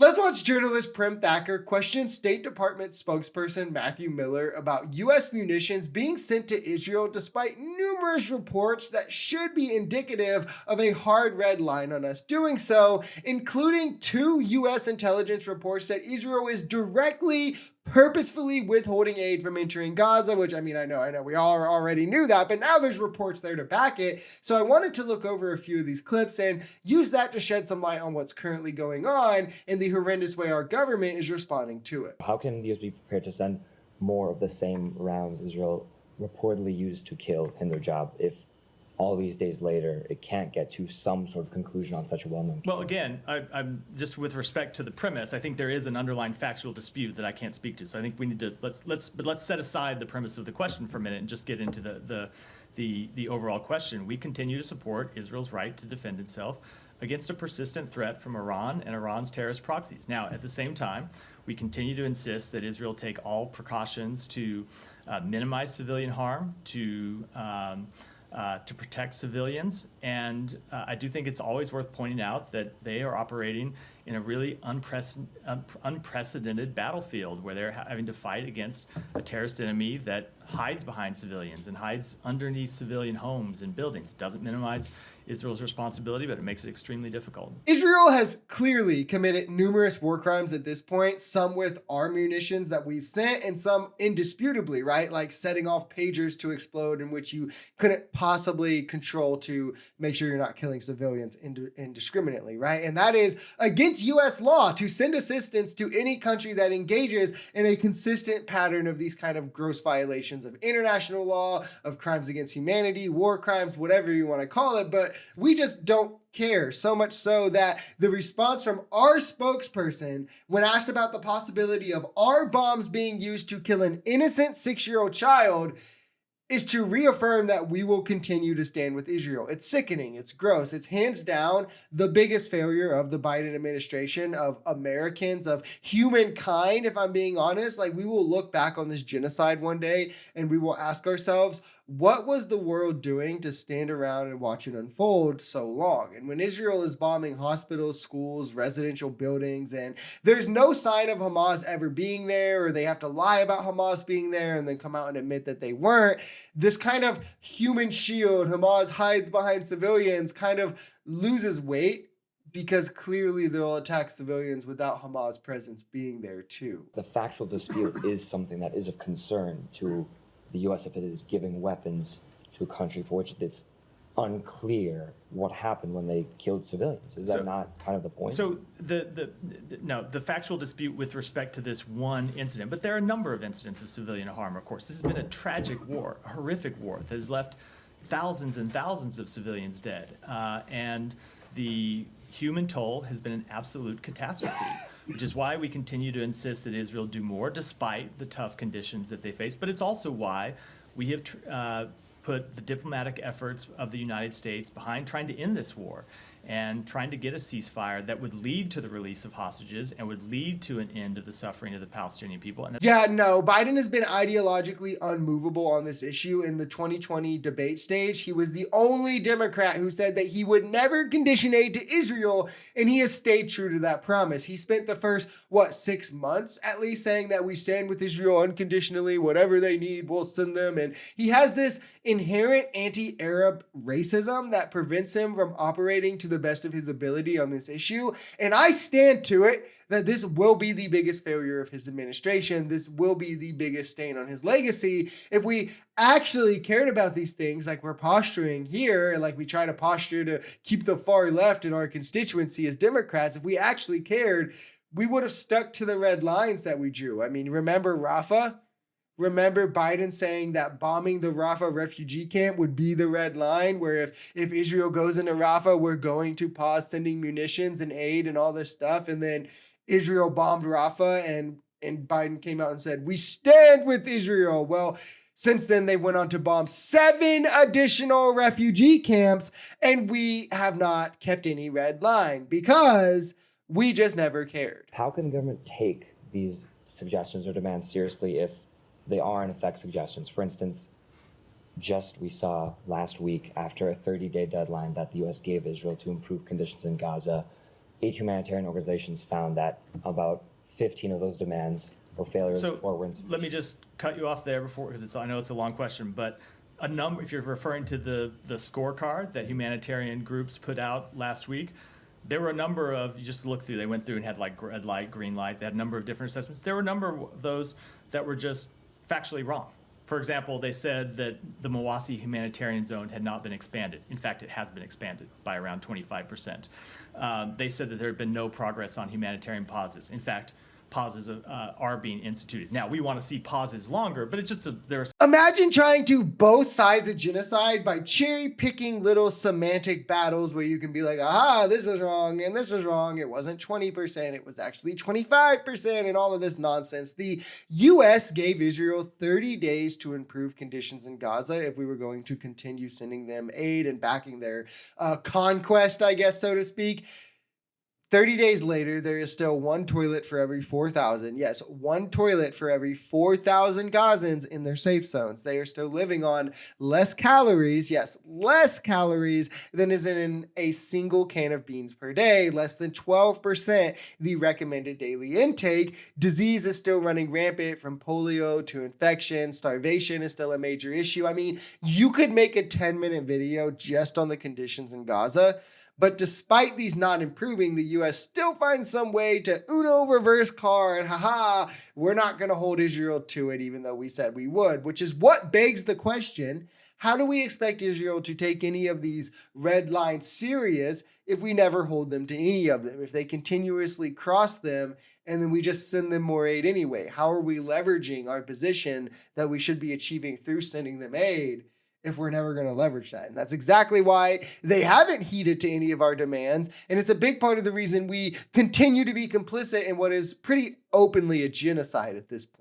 Let's watch journalist Prem Thakker question State Department spokesperson Matthew Miller about U.S. munitions being sent to Israel despite numerous reports that should be indicative of a hard red line on us doing so, including 2 U.S. intelligence reports that Israel is directly purposefully withholding aid from entering Gaza, which I know we all already knew that, but now there's reports there to back it. So I wanted to look over a few of these clips and use that to shed some light on what's currently going on and the horrendous way our government is responding to it. How can the U.S. be prepared to send more of the same rounds Israel reportedly used to kill in their job if all these days later it can't get to some sort of conclusion on such a well-known case? Well, again, I'm just with respect to the premise, I think there is an underlying factual dispute that I can't speak to. So I think we need to let's set aside the premise of the question for a minute and just get into the overall question. We continue to support Israel's right to defend itself against a persistent threat from Iran and Iran's terrorist proxies. Now, at the same time, we continue to insist that Israel take all precautions to minimize civilian harm, to protect civilians. And I do think it's always worth pointing out that they are operating in a really unprecedented battlefield where they're having to fight against a terrorist enemy that hides behind civilians and hides underneath civilian homes and buildings. It doesn't minimize Israel's responsibility, but it makes it extremely difficult. Israel has clearly committed numerous war crimes at this point, some with our munitions that we've sent and some indisputably, right? Like setting off pagers to explode in which you couldn't possibly control to make sure you're not killing civilians indiscriminately, right? And that is against U.S. law to send assistance to any country that engages in a consistent pattern of these kind of gross violations of international law, of crimes against humanity, war crimes, whatever you want to call it. But we just don't care, so much so that the response from our spokesperson when asked about the possibility of our bombs being used to kill an innocent 6-year-old child is to reaffirm that we will continue to stand with Israel. It's sickening. It's gross. It's hands down the biggest failure of the Biden administration, of Americans, of humankind, if I'm being honest. Like, we will look back on this genocide one day and we will ask ourselves, what was the world doing to stand around and watch it unfold so long? And when Israel is bombing hospitals, schools, residential buildings, and there's no sign of Hamas ever being there, or they have to lie about Hamas being there and then come out and admit that they weren't, this kind of human shield Hamas hides behind civilians kind of loses weight, because clearly they'll attack civilians without Hamas' presence being there too. The factual dispute is something that is of concern to the U.S. if it is giving weapons to a country for which it's unclear what happened when they killed civilians. Is that not kind of the point? So the factual dispute with respect to this one incident, but there are a number of incidents of civilian harm, of course. This has been a tragic war, a horrific war that has left thousands and thousands of civilians dead. And the human toll has been an absolute catastrophe, which is why we continue to insist that Israel do more despite the tough conditions that they face. But it's also why we have put the diplomatic efforts of the United States behind trying to end this war and trying to get a ceasefire that would lead to the release of hostages and would lead to an end of the suffering of the Palestinian people. And Biden has been ideologically unmovable on this issue. In the 2020 debate stage, he was the only Democrat who said that he would never condition aid to Israel, and he has stayed true to that promise. He spent the first, 6 months at least saying that we stand with Israel unconditionally, whatever they need, we'll send them. And he has this inherent anti-Arab racism that prevents him from operating to the best of his ability on this issue. And I stand to it that this will be the biggest failure of his administration. This will be the biggest stain on his legacy. If we actually cared about these things like we're posturing here, and like we try to posture to keep the far left in our constituency as Democrats, if we actually cared, we would have stuck to the red lines that we drew. I mean, remember Rafah? Remember Biden saying that bombing the Rafah refugee camp would be the red line, where if Israel goes into Rafah, we're going to pause sending munitions and aid and all this stuff. And then Israel bombed Rafah and Biden came out and said, we stand with Israel. Well, since then, they went on to bomb 7 additional refugee camps, and we have not kept any red line because we just never cared. How can the government take these suggestions or demands seriously if they are in effect suggestions? For instance, we saw last week, after a 30-day deadline that the U.S. gave Israel to improve conditions in Gaza, 8 humanitarian organizations found that about 15 of those demands were failures or were insufficient. Let me just cut you off there before, because I know it's a long question, but a number, if you're referring to the scorecard that humanitarian groups put out last week, there were a number of, you just look through, they went through and had like red light, green light, they had a number of different assessments. There were a number of those that were just factually wrong. For example, they said that the Mawasi humanitarian zone had not been expanded. In fact, it has been expanded by around 25%. They said that there had been no progress on humanitarian pauses. In fact, pauses are being instituted. Now, we want to see pauses longer, but it's just there are. Imagine trying to both sides of genocide by cherry picking little semantic battles where you can be like, aha, this was wrong and this was wrong. It wasn't 20%, it was actually 25% and all of this nonsense. The U.S. gave Israel 30 days to improve conditions in Gaza if we were going to continue sending them aid and backing their conquest, I guess, so to speak. 30 days later, there is still one toilet for every 4,000. Yes, one toilet for every 4,000 Gazans in their safe zones. They are still living on less calories, yes, less calories than is in a single can of beans per day, less than 12% the recommended daily intake. Disease is still running rampant from polio to infection. Starvation is still a major issue. I mean, you could make a 10-minute video just on the conditions in Gaza. But despite these not improving, the U.S. still finds some way to Uno reverse card. Haha, we're not going to hold Israel to it, even though we said we would, which is what begs the question, how do we expect Israel to take any of these red lines serious if we never hold them to any of them? If they continuously cross them and then we just send them more aid anyway? How are we leveraging our position that we should be achieving through sending them aid if we're never going to leverage that? And that's exactly why they haven't heeded to any of our demands. And it's a big part of the reason we continue to be complicit in what is pretty openly a genocide at this point.